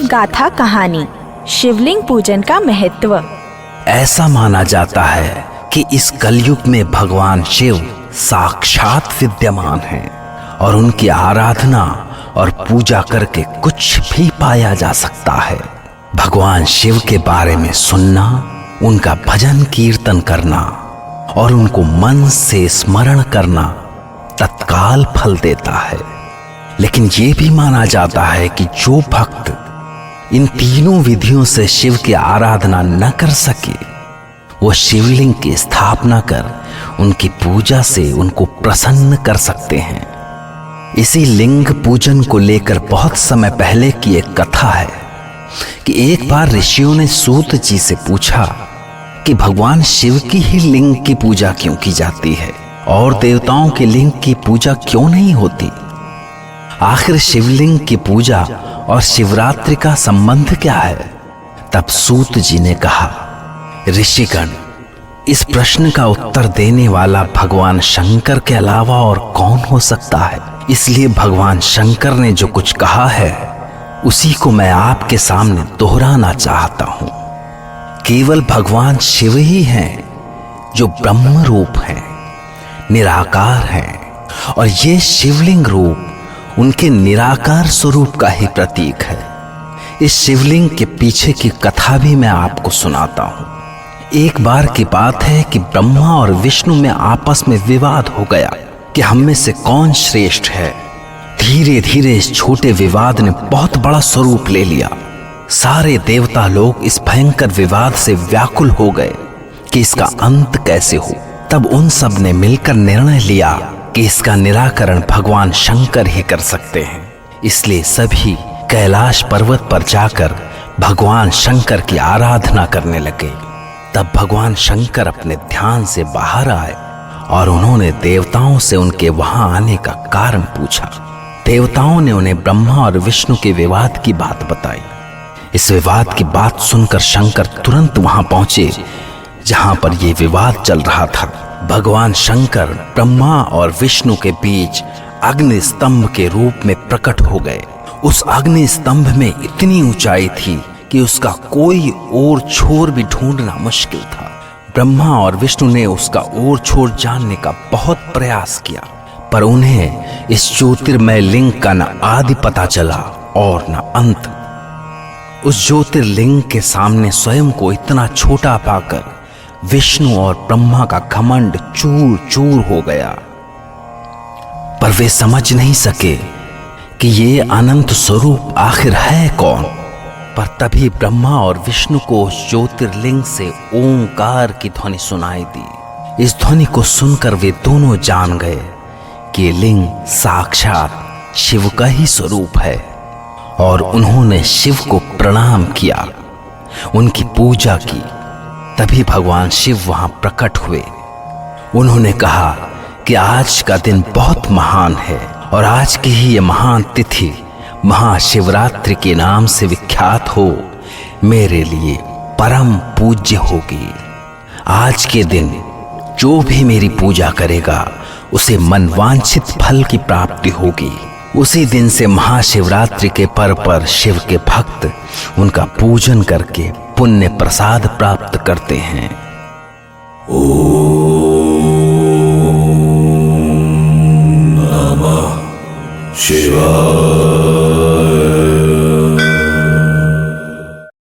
शिव गाथा कहानी, शिवलिंग पूजन का महत्व। ऐसा माना जाता है कि इस कलयुग में भगवान शिव साक्षात विद्यमान हैं और उनकी आराधना और पूजा करके कुछ भी पाया जा सकता है। भगवान शिव के बारे में सुनना, उनका भजन कीर्तन करना और उनको मन से स्मरण करना तत्काल फल देता है। लेकिन ये भी माना जाता है कि जो भक्त इन तीनों विधियों से शिव की आराधना न कर सके, वो शिवलिंग की स्थापना कर उनकी पूजा से उनको प्रसन्न कर सकते हैं। इसी लिंग पूजन को लेकर बहुत समय पहले की एक कथा है कि एक बार ऋषियों ने सूत जी से पूछा कि भगवान शिव की ही लिंग की पूजा क्यों की जाती है और देवताओं के लिंग की पूजा क्यों नहीं होती। आखिर शिवलिंग की पूजा और शिवरात्रि का संबंध क्या है। तब सूत जी ने कहा, ऋषिगण, इस प्रश्न का उत्तर देने वाला भगवान शंकर के अलावा और कौन हो सकता है। इसलिए भगवान शंकर ने जो कुछ कहा है उसी को मैं आपके सामने दोहराना चाहता हूं। केवल भगवान शिव ही हैं जो ब्रह्म रूप हैं, निराकार हैं, और ये शिवलिंग रूप उनके निराकार स्वरूप का ही प्रतीक है। इस शिवलिंग के पीछे की कथा भी मैं आपको सुनाता हूं। एक बार की बात है कि ब्रह्मा और विष्णु में आपस में विवाद हो गया कि हम में से कौन श्रेष्ठ है। धीरे धीरे इस छोटे विवाद ने बहुत बड़ा स्वरूप ले लिया। सारे देवता लोग इस भयंकर विवाद से व्याकुल हो गए कि इसका अंत कैसे हो। तब उन सब ने मिलकर निर्णय लिया कि इसका निराकरण भगवान शंकर ही कर सकते हैं। इसलिए सभी कैलाश पर्वत पर जाकर भगवान शंकर की आराधना करने लगे। तब भगवान शंकर अपने ध्यान से बाहर आए और उन्होंने देवताओं से उनके वहां आने का कारण पूछा। देवताओं ने उन्हें ब्रह्मा और विष्णु के विवाद की बात बताई। इस विवाद की बात सुनकर शंकर तुरंत वहां पहुंचे जहां पर यह विवाद चल रहा था। भगवान शंकर ब्रह्मा और विष्णु के बीच अग्नि स्तंभ के रूप में प्रकट हो गए। उस अग्नि स्तंभ में इतनी ऊंचाई थी कि उसका कोई और छोर भी ढूंढना मुश्किल था। ब्रह्मा और विष्णु ने उसका और छोर जानने का बहुत प्रयास किया, पर उन्हें इस ज्योतिर्मय लिंग का न आदि पता चला और न अंत। उस ज्योतिर्लिंग के सामने स्वयं को इतना छोटा पाकर विष्णु और ब्रह्मा का घमंड चूर चूर हो गया, पर वे समझ नहीं सके कि ये अनंत स्वरूप आखिर है कौन। पर तभी ब्रह्मा और विष्णु को उस ज्योतिर्लिंग से ओंकार की ध्वनि सुनाई दी। इस ध्वनि को सुनकर वे दोनों जान गए कि ये लिंग साक्षात शिव का ही स्वरूप है और उन्होंने शिव को प्रणाम किया, उनकी पूजा की। तभी भगवान शिव वहां प्रकट हुए। उन्होंने कहा कि आज का दिन बहुत महान है और आज की ही ये महान तिथि महाशिवरात्रि के नाम से विख्यात हो मेरे लिए परम पूज्य होगी। आज के दिन जो भी मेरी पूजा करेगा उसे मनवांछित फल की प्राप्ति होगी। उसी दिन से महाशिवरात्रि के पर्व पर शिव के भक्त उनका पूजन करके पुण्य प्रसाद प्राप्त करते हैं। ओम नमः शिवाय।